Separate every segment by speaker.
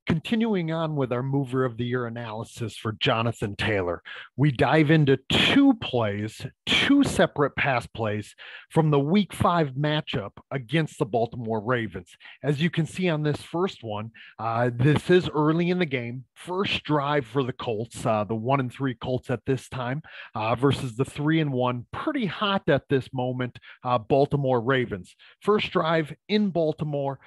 Speaker 1: Continuing on with our mover of the year analysis for Jonathan Taylor, we dive into two plays, two separate pass plays from the week 5 matchup against the Baltimore Ravens. As you can see on this first one, this is early in the game. First drive for the Colts, the 1-3 Colts at this time, versus the 3-1, pretty hot at this moment, Baltimore Ravens. First drive in Baltimore.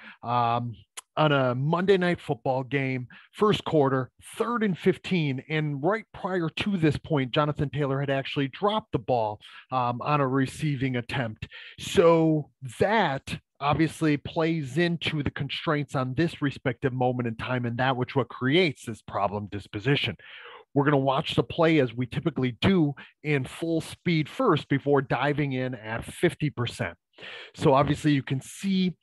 Speaker 1: On a Monday Night Football game, first quarter, 3rd and 15. And right prior to this point, Jonathan Taylor had actually dropped the ball on a receiving attempt. So that obviously plays into the constraints on this respective moment in time, and that which what creates this problem disposition. We're going to watch the play as we typically do in full speed first before diving in at 50%. So obviously you can see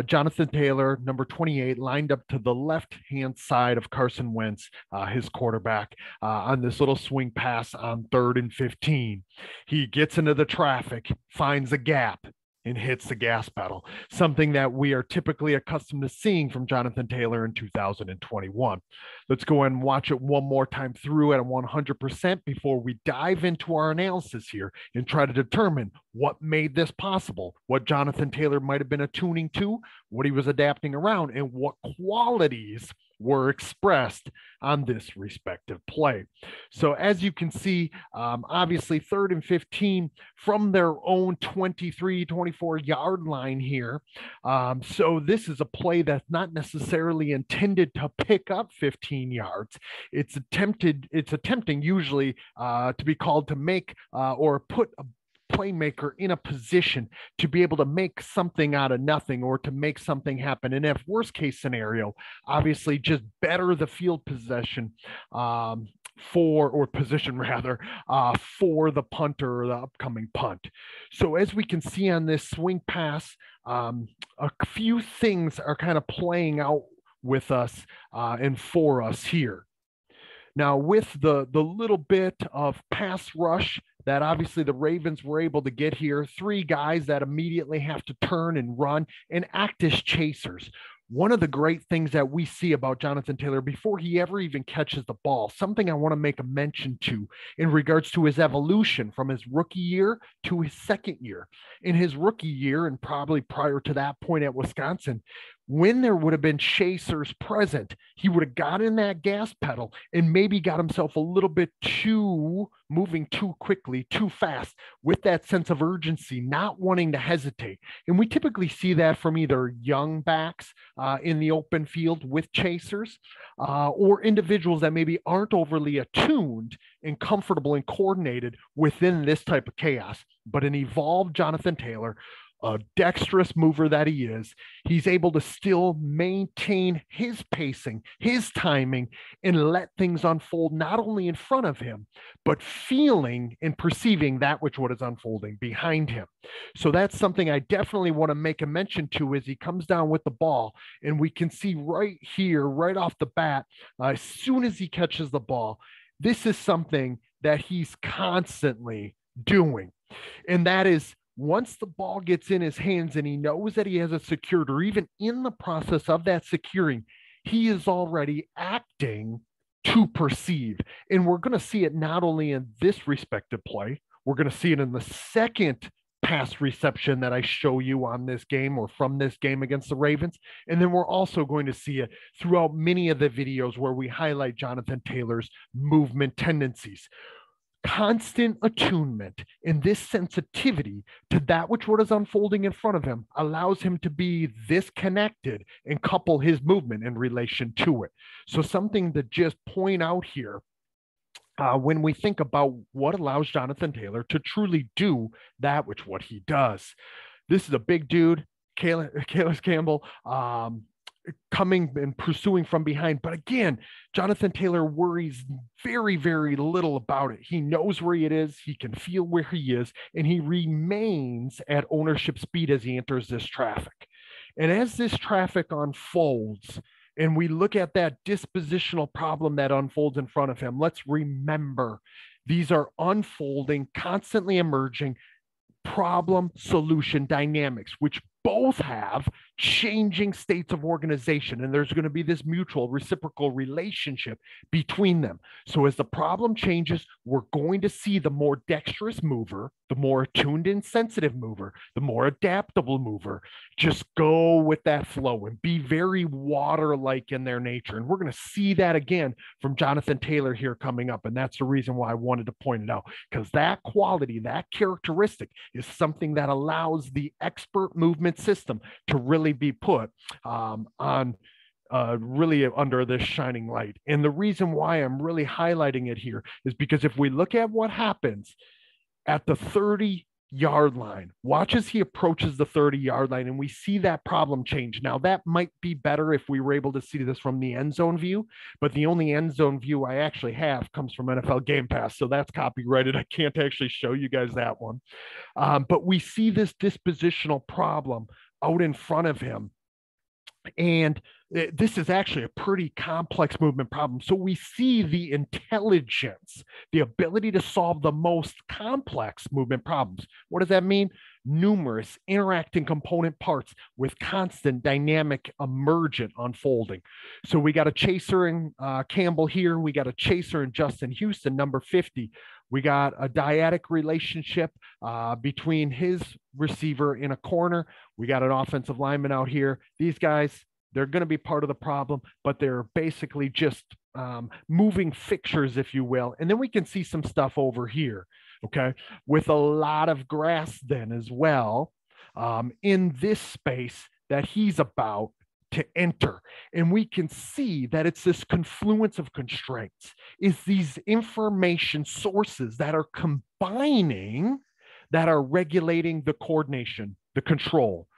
Speaker 1: Jonathan Taylor, number 28, lined up to the left-hand side of Carson Wentz, his quarterback, on this little swing pass on 3rd and 15. He gets into the traffic, finds a gap, and hits the gas pedal, something that we are typically accustomed to seeing from Jonathan Taylor in 2021. Let's go ahead and watch it one more time through at 100% before we dive into our analysis here and try to determine what made this possible, what Jonathan Taylor might have been attuning to, what he was adapting around, and what qualities were expressed on this respective play. So as you can see, obviously 3rd and 15 from their own 23, 24-yard line here. So this is a play that's not necessarily intended to pick up 15 yards. It's attempting usually to be called to make or put a playmaker in a position to be able to make something out of nothing or to make something happen. And if worst case scenario, obviously just better the field possession for the punter or the upcoming punt. So as we can see on this swing pass, a few things are kind of playing out with us and for us here. Now, with the little bit of pass rush that obviously the Ravens were able to get here, 3 guys that immediately have to turn and run and act as chasers. One of the great things that we see about Jonathan Taylor before he ever even catches the ball, something I want to make a mention to in regards to his evolution from his rookie year to his second year. In his rookie year, and probably prior to that point at Wisconsin, when there would have been chasers present, he would have got in that gas pedal and maybe got himself a little bit moving too quickly, too fast, with that sense of urgency, not wanting to hesitate. And we typically see that from either young backs in the open field with chasers or individuals that maybe aren't overly attuned and comfortable and coordinated within this type of chaos. But an evolved Jonathan Taylor, a dexterous mover that he is, he's able to still maintain his pacing, his timing, and let things unfold not only in front of him, but feeling and perceiving that which what is unfolding behind him. So that's something I definitely want to make a mention to as he comes down with the ball. And we can see right here, right off the bat, as soon as he catches the ball, this is something that he's constantly doing. And that is, once the ball gets in his hands and he knows that he has it secured, or even in the process of that securing, he is already acting to perceive. And we're going to see it not only in this respective play, we're going to see it in the second pass reception that I show you on this game or from this game against the Ravens. And then we're also going to see it throughout many of the videos where we highlight Jonathan Taylor's movement tendencies. Constant attunement and this sensitivity to that which what is unfolding in front of him allows him to be this connected and couple his movement in relation to it. So something to just point out here when we think about what allows Jonathan Taylor to truly do that which what he does. This is a big dude, Calais Campbell, coming and pursuing from behind. But again, Jonathan Taylor worries very, very little about it. He knows where it is. He can feel where he is, and he remains at ownership speed as he enters this traffic. And as this traffic unfolds, and we look at that dispositional problem that unfolds in front of him, let's remember these are unfolding, constantly emerging problem solution dynamics, which both have changing states of organization, and there's going to be this mutual reciprocal relationship between them. So as the problem changes, we're going to see the more dexterous mover, the more attuned and sensitive mover, the more adaptable mover just go with that flow and be very water-like in their nature. And we're going to see that again from Jonathan Taylor here coming up. And that's the reason why I wanted to point it out, because that quality, that characteristic is something that allows the expert movement system to really be put on really under this shining light. And the reason why I'm really highlighting it here is because if we look at what happens at the 30-yard line, watch as he approaches the 30-yard line, and we see that problem change. Now, that might be better if we were able to see this from the end zone view, but the only end zone view I actually have comes from NFL Game Pass, so that's copyrighted. I can't actually show you guys that one. But we see this dispositional problem out in front of him. And this is actually a pretty complex movement problem. So we see the intelligence, the ability to solve the most complex movement problems. What does that mean? Numerous interacting component parts with constant dynamic emergent unfolding. So we got a chaser in Campbell here. We got a chaser in Justin Houston, number 50. We got a dyadic relationship between his receiver in a corner. We got an offensive lineman out here. These guys, they're going to be part of the problem, but they're basically just moving fixtures, if you will. And then we can see some stuff over here, okay, with a lot of grass then as well in this space that he's about to enter. And we can see that it's this confluence of constraints, is these information sources that are combining, that are regulating the coordination, the control,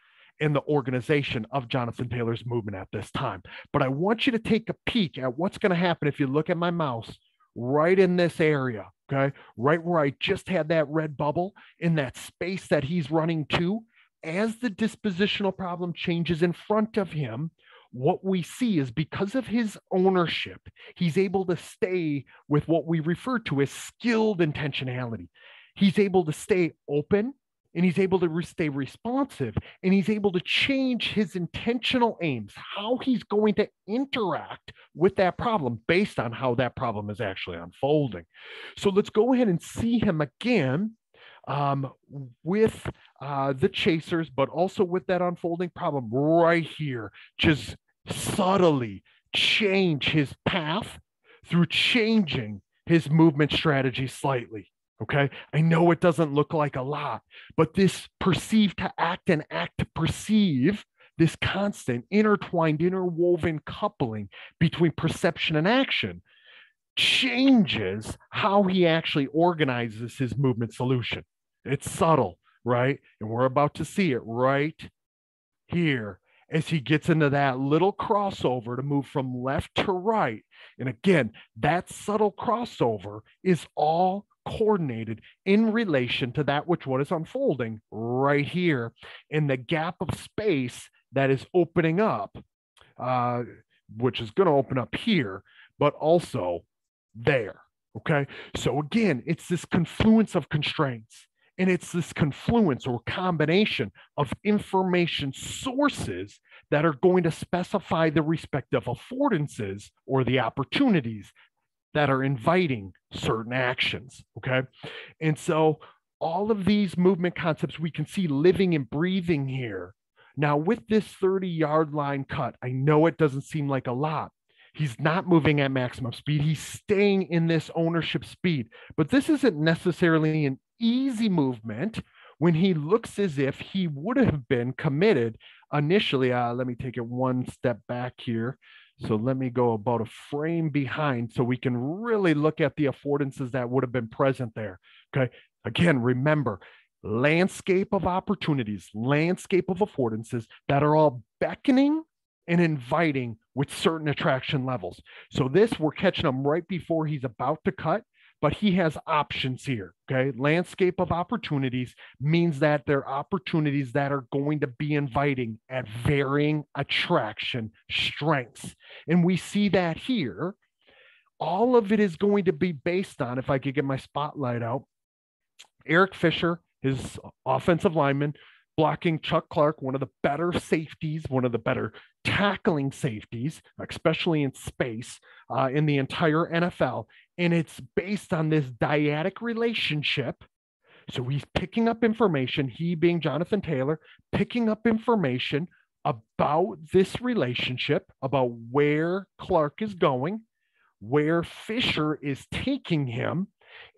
Speaker 1: and the organization of Jonathan Taylor's movement at this time. But I want you to take a peek at what's going to happen if you look at my mouse right in this area, okay? Right where I just had that red bubble, in that space that he's running to. As the dispositional problem changes in front of him, what we see is, because of his ownership, he's able to stay with what we refer to as skilled intentionality. He's able to stay open, and he's able to stay responsive, and he's able to change his intentional aims, how he's going to interact with that problem based on how that problem is actually unfolding. So let's go ahead and see him again with the chasers, but also with that unfolding problem right here. Just subtly change his path through changing his movement strategy slightly. Okay, I know it doesn't look like a lot, but this perceive to act and act to perceive, this constant intertwined, interwoven coupling between perception and action, changes how he actually organizes his movement solution. It's subtle, right? And we're about to see it right here as he gets into that little crossover to move from left to right. And again, that subtle crossover is all coordinated in relation to that which what is unfolding right here in the gap of space that is opening up, which is going to open up here, but also there. Okay. So again, it's this confluence of constraints, and it's this confluence or combination of information sources that are going to specify the respective affordances or the opportunities that are inviting certain actions, okay? And so all of these movement concepts we can see living and breathing here. Now with this 30-yard line cut, I know it doesn't seem like a lot. He's not moving at maximum speed. He's staying in this ownership speed. But this isn't necessarily an easy movement when he looks as if he would have been committed initially. Let me take it one step back here. So let me go about a frame behind so we can really look at the affordances that would have been present there. Okay. Again, remember, landscape of opportunities, landscape of affordances that are all beckoning and inviting with certain attraction levels. So this, we're catching him right before he's about to cut, but he has options here. Okay. Landscape of opportunities means that there are opportunities that are going to be inviting at varying attraction strengths. And we see that here. All of it is going to be based on, if I could get my spotlight out, Eric Fisher, his offensive lineman, blocking Chuck Clark, one of the better safeties, one of the better tackling safeties, especially in space, in the entire NFL. And it's based on this dyadic relationship. So he's picking up information, he being Jonathan Taylor, picking up information about this relationship, about where Clark is going, where Fisher is taking him,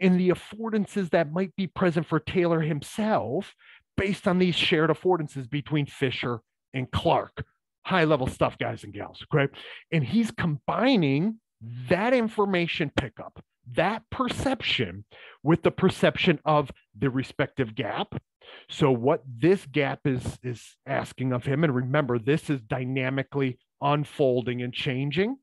Speaker 1: and the affordances that might be present for Taylor himself based on these shared affordances between Fisher and Clark. High level stuff, guys and gals. Okay. And he's combining that information pickup, that perception, with the perception of the respective gap. So, what this gap is asking of him, and remember, this is dynamically unfolding and changing.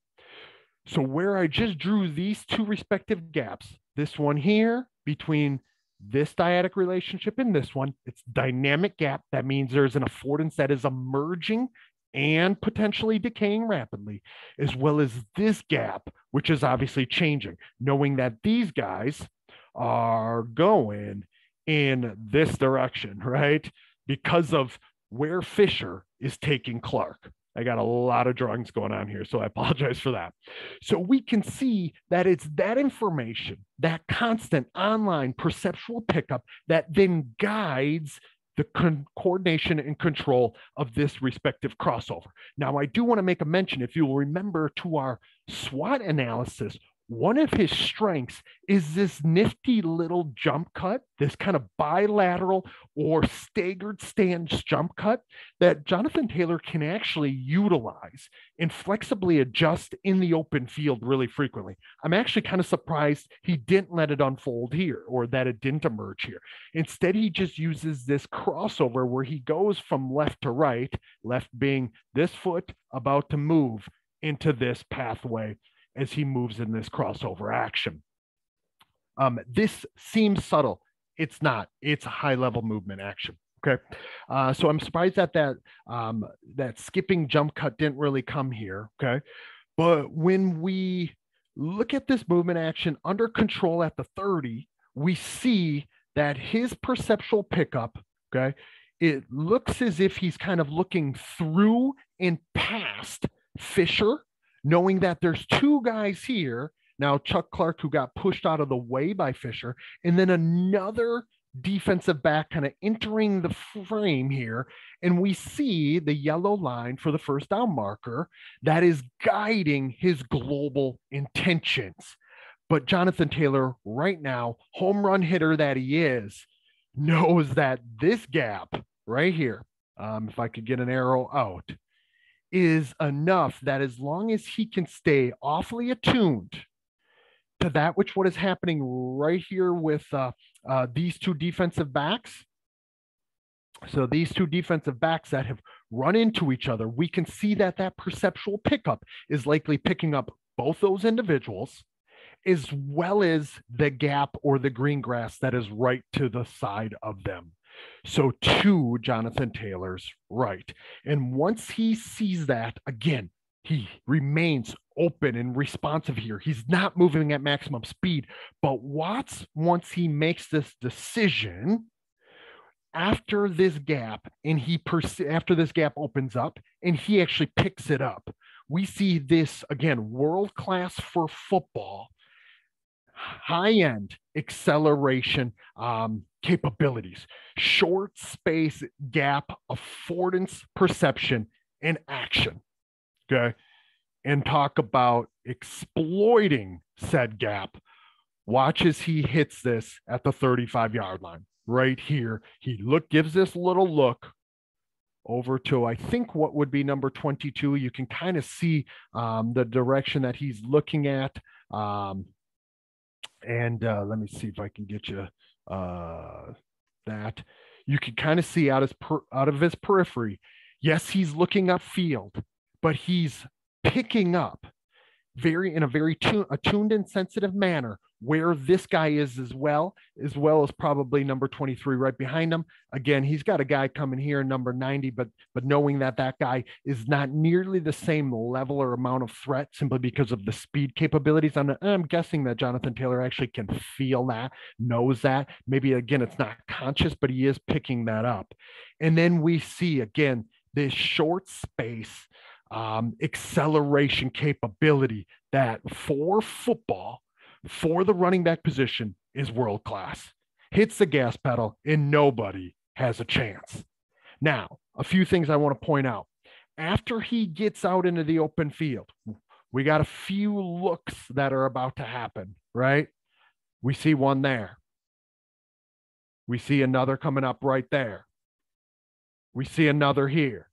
Speaker 1: So where I just drew these two respective gaps, this one here between this dyadic relationship and this one, it's dynamic gap. That means there's an affordance that is emerging and potentially decaying rapidly, as well as this gap, which is obviously changing, knowing that these guys are going in this direction, right? Because of where Fisher is taking Clark. I got a lot of drawings going on here, so I apologize for that. So we can see that it's that information, that constant online perceptual pickup that then guides the coordination and control of this respective crossover. Now, I do want to make a mention, if you'll remember to our SWOT analysis, one of his strengths is this nifty little jump cut, this kind of bilateral or staggered stance jump cut that Jonathan Taylor can actually utilize and flexibly adjust in the open field really frequently. I'm actually kind of surprised he didn't let it unfold here, or that it didn't emerge here. Instead, he just uses this crossover where he goes from left to right, left being this foot about to move into this pathway as he moves in this crossover action. This seems subtle. It's not. It's a high-level movement action. Okay, so I'm surprised that that skipping jump cut didn't really come here. Okay, but when we look at this movement action under control at the 30, we see that his perceptual pickup. Okay, it looks as if he's kind of looking through and past Fisher, knowing that there's two guys here. Now, Chuck Clark, who got pushed out of the way by Fisher, and then another defensive back kind of entering the frame here. And we see the yellow line for the first down marker that is guiding his global intentions. But Jonathan Taylor, right now, home run hitter that he is, knows that this gap right here, if I could get an arrow out, is enough that as long as he can stay awfully attuned to that, which what is happening right here with these two defensive backs. So these two defensive backs that have run into each other, we can see that that perceptual pickup is likely picking up both those individuals, as well as the gap or the green grass that is right to the side of them. So to Jonathan Taylor's right. And once he sees that, again, he remains open and responsive here. He's not moving at maximum speed. But Watts, once he makes this decision, after this gap, and after this gap opens up, and he actually picks it up, we see this, again, world-class for football, high-end acceleration capabilities, short space gap affordance perception and action. Okay, and talk about exploiting said gap. Watch as he hits this at the 35-yard line right here. He gives this little look over to, I think, what would be number 22. You can kind of see the direction that he's looking at. And let me see if I can get you that. You can kind of see out of his periphery. Yes, he's looking upfield, but he's picking up in a very attuned and sensitive manner where this guy is as well as probably number 23 right behind him. Again, he's got a guy coming here, number 90, but knowing that that guy is not nearly the same level or amount of threat simply because of the speed capabilities. I'm guessing that Jonathan Taylor actually can feel that, knows that. Maybe, again, it's not conscious, but he is picking that up. And then we see, again, this short space acceleration capability that for football, for the running back position, is world class. Hits the gas pedal and nobody has a chance. Now, a few things I want to point out. After he gets out into the open field, we got a few looks that are about to happen, right? We see one there. We see another coming up right there. We see another here.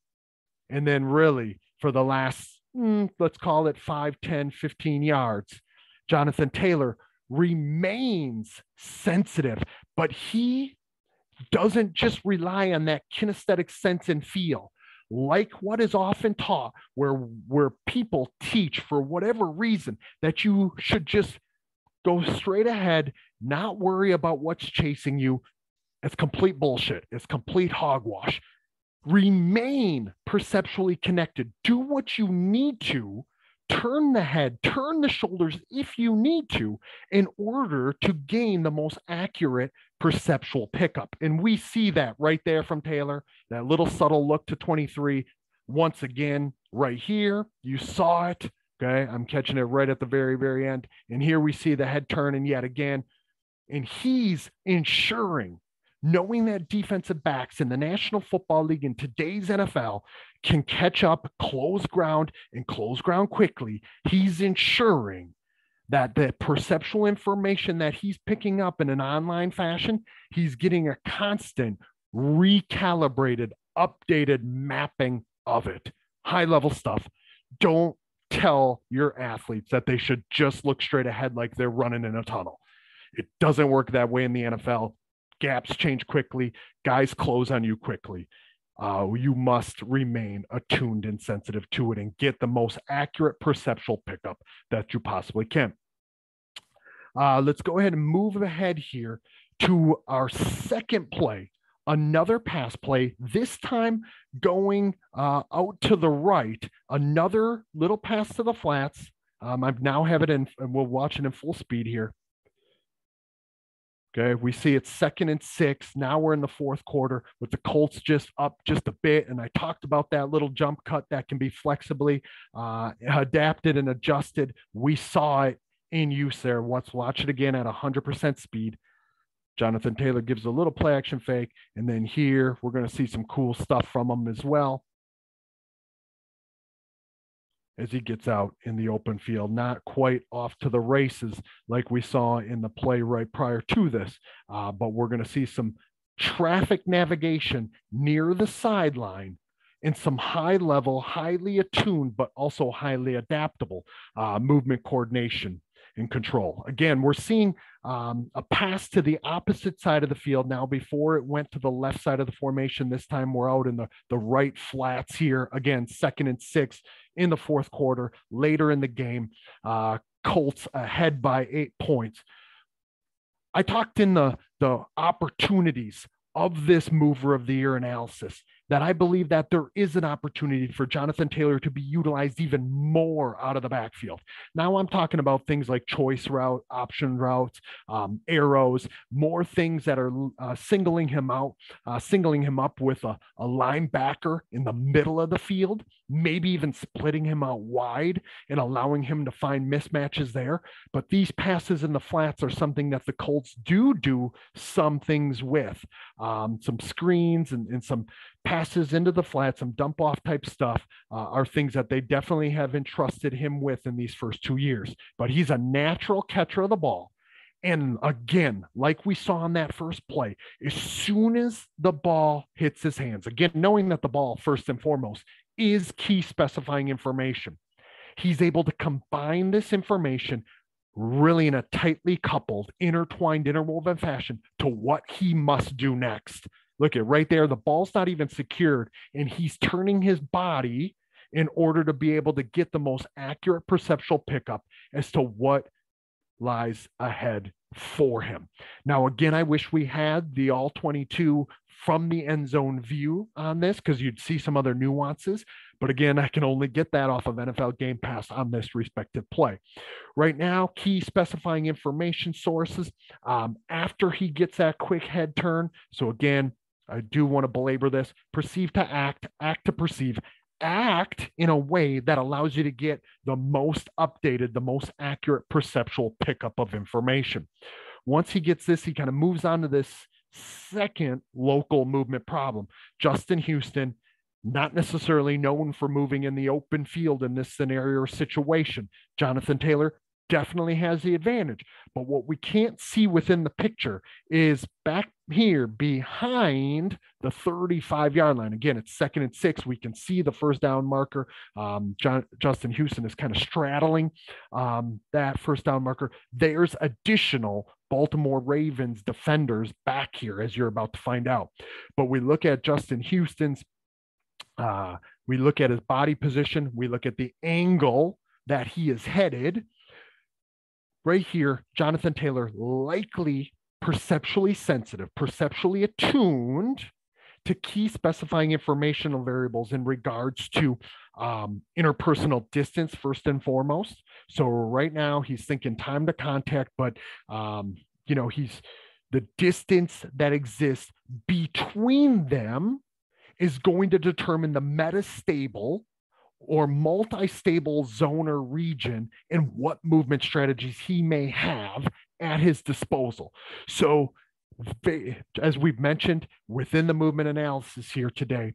Speaker 1: And then really for the last, let's call it 5, 10, 15 yards, Jonathan Taylor remains sensitive, but he doesn't just rely on that kinesthetic sense and feel like what is often taught where people teach for whatever reason that you should just go straight ahead, not worry about what's chasing you. It's complete bullshit. It's complete hogwash. Remain perceptually connected. Do what you need to. Turn the head, turn the shoulders if you need to in order to gain the most accurate perceptual pickup. And we see that right there from Taylor, that little subtle look to 23. Once again, right here, you saw it. Okay, I'm catching it right at the very, very end. And here we see the head turning yet again. And he's ensuring, knowing that defensive backs in the National Football League in today's NFL can catch up, close ground, and close ground quickly, he's ensuring that the perceptual information that he's picking up in an online fashion, he's getting a constant, recalibrated, updated mapping of it. High-level stuff. Don't tell your athletes that they should just look straight ahead like they're running in a tunnel. It doesn't work that way in the NFL. Gaps change quickly. Guys close on you quickly. You must remain attuned and sensitive to it and get the most accurate perceptual pickup that you possibly can. Let's go ahead and move ahead here to our second play. Another pass play, this time going out to the right. Another little pass to the flats. I now have it in, and we'll watch it in full speed here. Okay, we see it's 2nd and 6. Now we're in the fourth quarter with the Colts just up just a bit. And I talked about that little jump cut that can be flexibly adapted and adjusted. We saw it in use there. Let's watch it again at 100% speed. Jonathan Taylor gives a little play action fake. And then here we're going to see some cool stuff from him as well as he gets out in the open field, not quite off to the races like we saw in the play right prior to this, but we're going to see some traffic navigation near the sideline and some high level, highly attuned, but also highly adaptable movement coordination and control. Again, we're seeing a pass to the opposite side of the field now. Before it went to the left side of the formation, this time we're out in the right flats here. Again, 2nd and 6 in the fourth quarter, later in the game. Colts ahead by 8 points. I talked in the opportunities of this mover of the year analysis that I believe that there is an opportunity for Jonathan Taylor to be utilized even more out of the backfield. Now I'm talking about things like choice route, option routes, arrows, more things that are singling him out, singling him up with a linebacker in the middle of the field, maybe even splitting him out wide and allowing him to find mismatches there. But these passes in the flats are something that the Colts do some things with. Some screens and some passes into the flats, some dump off type stuff are things that they definitely have entrusted him with in these first 2 years. But he's a natural catcher of the ball. And again, like we saw in that first play, as soon as the ball hits his hands, again, knowing that the ball first and foremost is key specifying information, he's able to combine this information really in a tightly coupled, intertwined, interwoven fashion to what he must do next. Look at right there, the ball's not even secured, and he's turning his body in order to be able to get the most accurate perceptual pickup as to what lies ahead for him. Now, again, I wish we had the all 22 from the end zone view on this because you'd see some other nuances. But again, I can only get that off of NFL Game Pass on this respective play. Right now, key specifying information sources after he gets that quick head turn. So again, I do want to belabor this: perceive to act, act to perceive, act in a way that allows you to get the most updated, the most accurate perceptual pickup of information. Once he gets this, he kind of moves on to this second local movement problem. Justin Houston, not necessarily known for moving in the open field in this scenario or situation. Jonathan Taylor definitely has the advantage. But what we can't see within the picture is back here behind the 35-yard line. Again, it's 2nd and 6. We can see the first down marker. Justin Houston is kind of straddling that first down marker. There's additional Baltimore Ravens defenders back here, as you're about to find out. But we look at Justin Houston's, we look at his body position, we look at the angle that he is headed. Right here, Jonathan Taylor likely perceptually sensitive, perceptually attuned to key specifying informational variables in regards to interpersonal distance, first and foremost. So right now he's thinking time to contact, but he's the distance that exists between them is going to determine the metastable or multi-stable zone or region and what movement strategies he may have at his disposal. So, as we've mentioned within the movement analysis here today,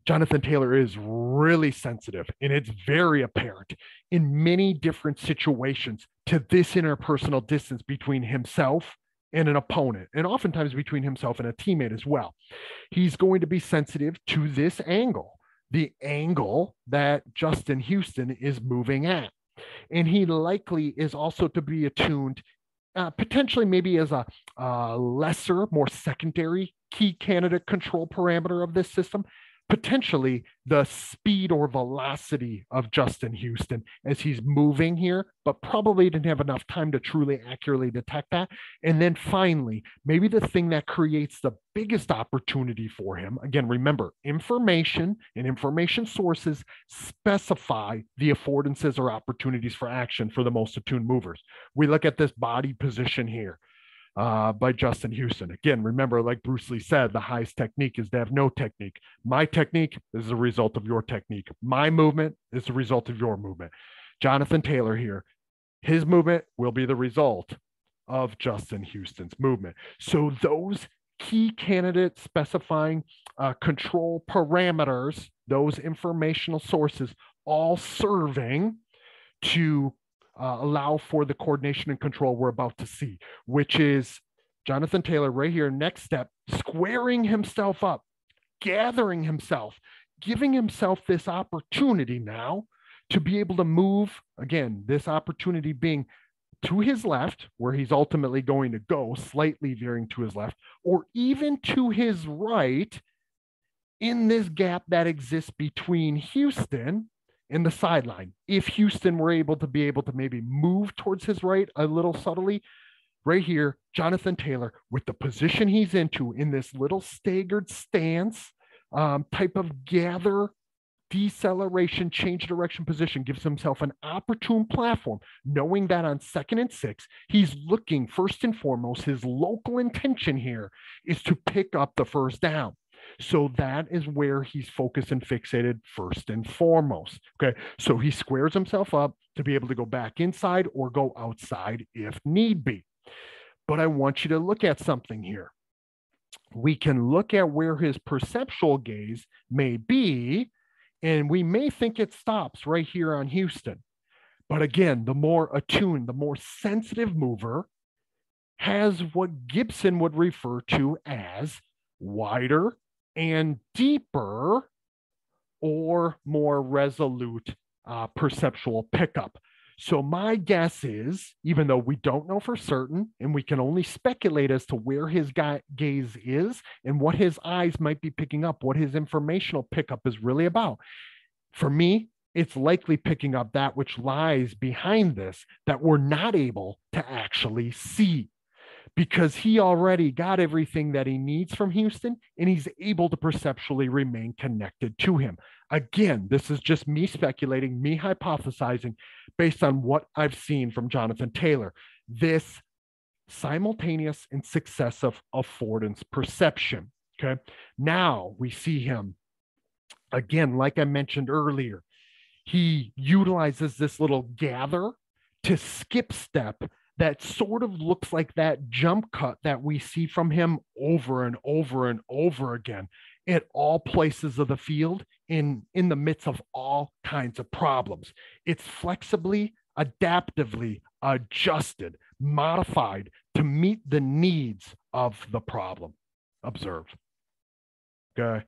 Speaker 1: Jonathan Taylor is really sensitive, and it's very apparent in many different situations to this interpersonal distance between himself and an opponent, and oftentimes between himself and a teammate as well. He's going to be sensitive to this angle, the angle that Justin Houston is moving at. And he likely is also to be attuned, potentially maybe as a lesser, more secondary key candidate control parameter of this system, potentially the speed or velocity of Justin Houston as he's moving here, but probably didn't have enough time to truly accurately detect that. And then finally, maybe the thing that creates the biggest opportunity for him, again, remember, information and information sources specify the affordances or opportunities for action for the most attuned movers. We look at this body position here. By Justin Houston. Again, remember, like Bruce Lee said, the highest technique is to have no technique. My technique is a result of your technique. My movement is the result of your movement. Jonathan Taylor here, his movement will be the result of Justin Houston's movement. So those key candidate specifying control parameters, those informational sources, all serving to allow for the coordination and control we're about to see, which is Jonathan Taylor right here, next step, squaring himself up, gathering himself, giving himself this opportunity now to be able to move, again, this opportunity being to his left, where he's ultimately going to go, slightly veering to his left, or even to his right in this gap that exists between Houston in the sideline. If Houston were able to maybe move towards his right a little subtly, right here, Jonathan Taylor, with the position he's into in this little staggered stance, type of gather, deceleration, change direction position, gives himself an opportune platform, knowing that on 2nd and 6, he's looking first and foremost, his local intention here is to pick up the first down. So that is where he's focused and fixated first and foremost. Okay. So he squares himself up to be able to go back inside or go outside if need be. But I want you to look at something here. We can look at where his perceptual gaze may be, and we may think it stops right here on Houston. But again, the more attuned, the more sensitive mover has what Gibson would refer to as wider and deeper or more resolute perceptual pickup. So my guess is, even though we don't know for certain, and we can only speculate as to where his gaze is and what his eyes might be picking up, what his informational pickup is really about. For me, it's likely picking up that which lies behind this that we're not able to actually see, because he already got everything that he needs from Houston and he's able to perceptually remain connected to him. Again, this is just me speculating, me hypothesizing based on what I've seen from Jonathan Taylor. This simultaneous and successive affordance perception. Okay. Now we see him again, like I mentioned earlier, he utilizes this little gather to skip step that sort of looks like that jump cut that we see from him over and over and over again at all places of the field in the midst of all kinds of problems. It's flexibly, adaptively adjusted, modified to meet the needs of the problem. Observe. Okay.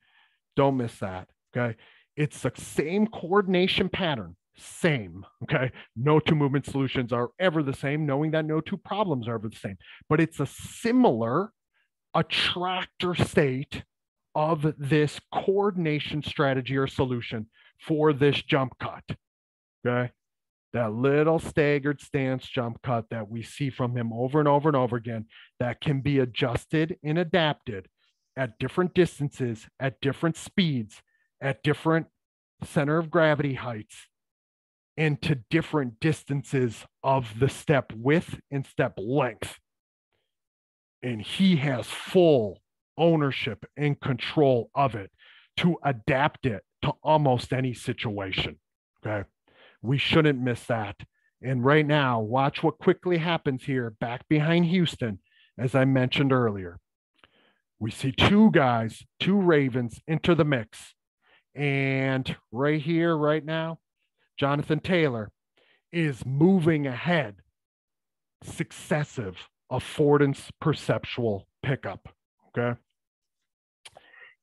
Speaker 1: Don't miss that. Okay. It's the same coordination pattern. Same. Okay. No two movement solutions are ever the same, knowing that no two problems are ever the same. But it's a similar attractor state of this coordination strategy or solution for this jump cut. Okay. That little staggered stance jump cut that we see from him over and over and over again, that can be adjusted and adapted at different distances, at different speeds, at different center of gravity heights, and to different distances of the step width and step length. And he has full ownership and control of it to adapt it to almost any situation. Okay. We shouldn't miss that. And right now, watch what quickly happens here back behind Houston, as I mentioned earlier. We see two guys, two Ravens enter the mix. And right here, right now, Jonathan Taylor is moving ahead, successive affordance perceptual pickup. Okay.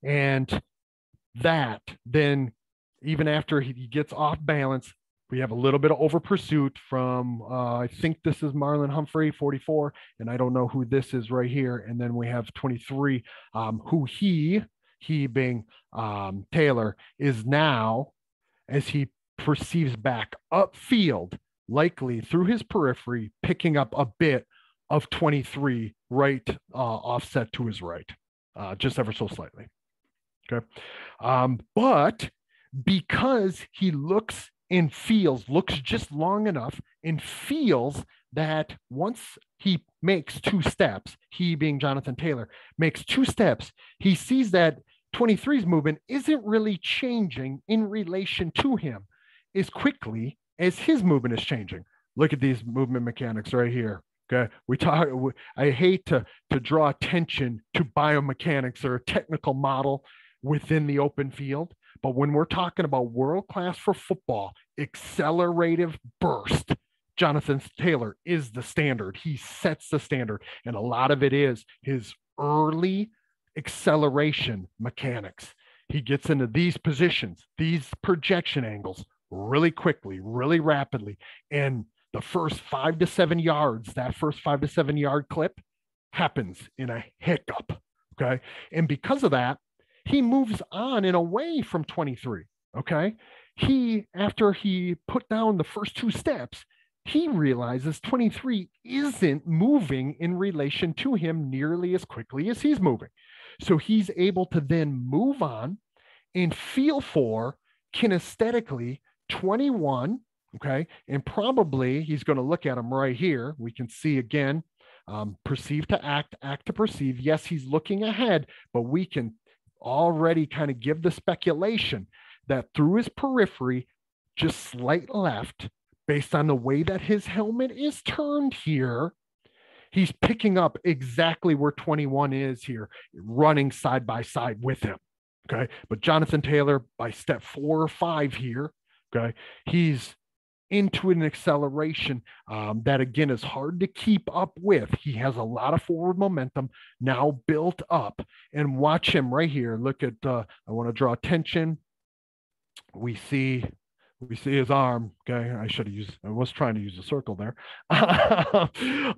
Speaker 1: And that then, even after he gets off balance, we have a little bit of over pursuit from, I think this is Marlon Humphrey, 44, and I don't know who this is right here. And then we have 23, who he being Taylor, is now, as he perceives back upfield, likely through his periphery, picking up a bit of 23 right offset to his right, just ever so slightly. Okay. But because he looks just long enough and feels that once he makes two steps, he being Jonathan Taylor, makes two steps, he sees that 23's movement isn't really changing in relation to him as quickly as his movement is changing. Look at these movement mechanics right here. Okay. I hate to draw attention to biomechanics or a technical model within the open field. But when we're talking about world class for football, accelerative burst, Jonathan Taylor is the standard. He sets the standard. And a lot of it is his early acceleration mechanics. He gets into these positions, these projection angles really quickly, really rapidly. And the first 5 to 7 yards, that first 5 to 7 yard clip happens in a hiccup. Okay. And because of that, he moves on and away from 23. Okay. After he put down the first two steps, he realizes 23 isn't moving in relation to him nearly as quickly as he's moving. So he's able to then move on and feel for kinesthetically 21. Okay. And probably he's going to look at him right here. We can see again, perceive to act, act to perceive. Yes, he's looking ahead, but we can already kind of give the speculation that through his periphery, just slight left, based on the way that his helmet is turned here, he's picking up exactly where 21 is here, running side by side with him. Okay. But Jonathan Taylor, by step 4 or 5 here, okay, he's into an acceleration that, again, is hard to keep up with. He has a lot of forward momentum now built up. And watch him right here. Look at, I want to draw attention. We see his arm. Okay. I was trying to use a circle there. I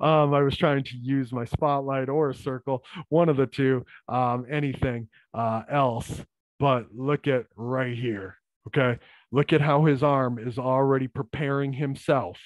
Speaker 1: was trying to use my spotlight or a circle, one of the two, anything else. But look at right here. Okay. Look at how his arm is already preparing himself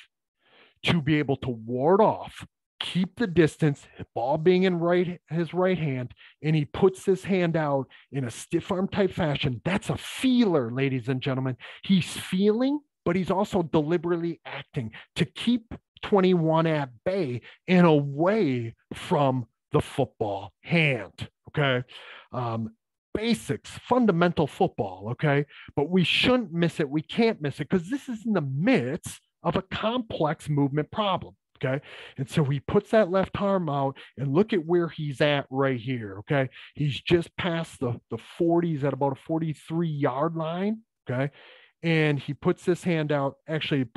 Speaker 1: to be able to ward off, keep the distance, ball being in his right hand, and he puts his hand out in a stiff arm type fashion. That's a feeler, ladies and gentlemen. He's feeling, but he's also deliberately acting to keep 21 at bay and away from the football hand. Okay. Basics, fundamental football. Okay. But we shouldn't miss it. We can't miss it because this is in the midst of a complex movement problem. Okay. And so he puts that left arm out and look at where he's at right here. Okay. He's just past the 40s at about a 43-yard line. Okay. And he puts his hand out, actually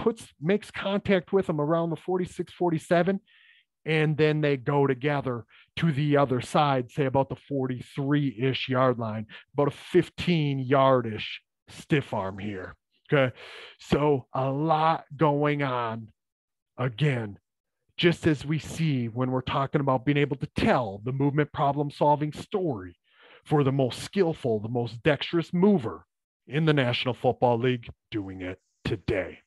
Speaker 1: makes contact with him around the 46, 47, and then they go together to the other side, say about the 43-ish yard line, about a 15-yard-ish stiff arm here. Okay. So a lot going on again, just as we see when we're talking about being able to tell the movement problem solving story for the most skillful, the most dexterous mover in the National Football League doing it today.